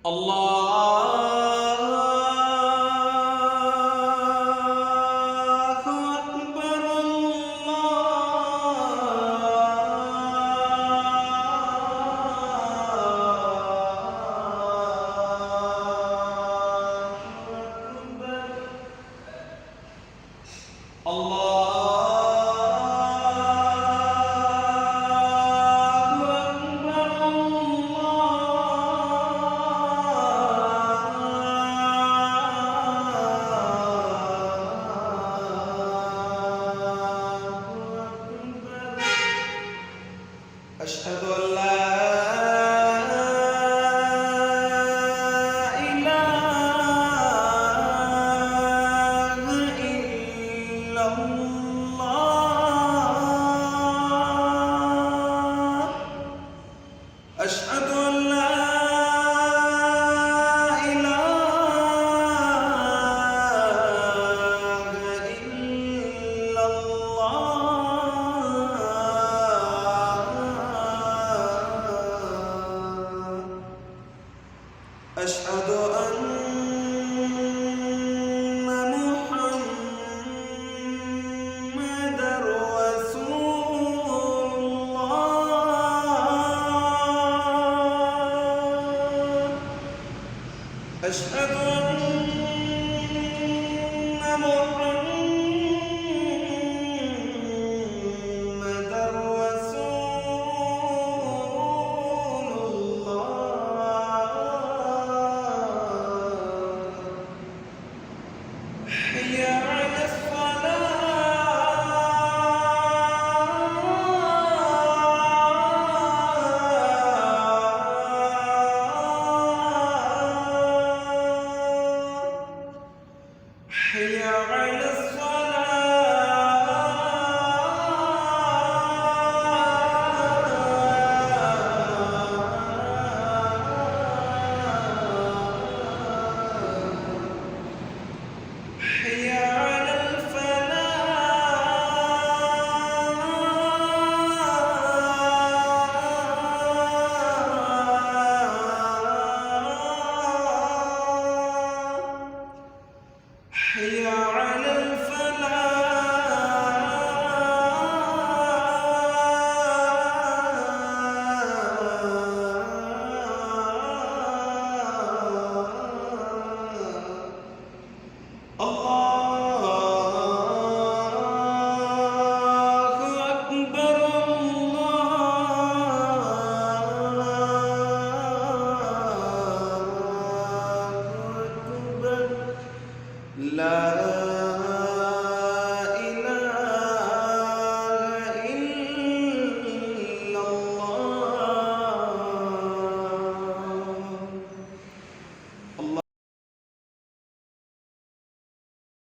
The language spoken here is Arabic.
الله أكبر أشهد أن لا إله إلا الله أشهد أن لا إله إلا الله أشهد أن محمدًا رسول الله أشهد أن محمدًا رسول الله حي على الصلاة حي على الصلاة حي على الفلاح حي على الفلاح الله أكبر الله أكبر لا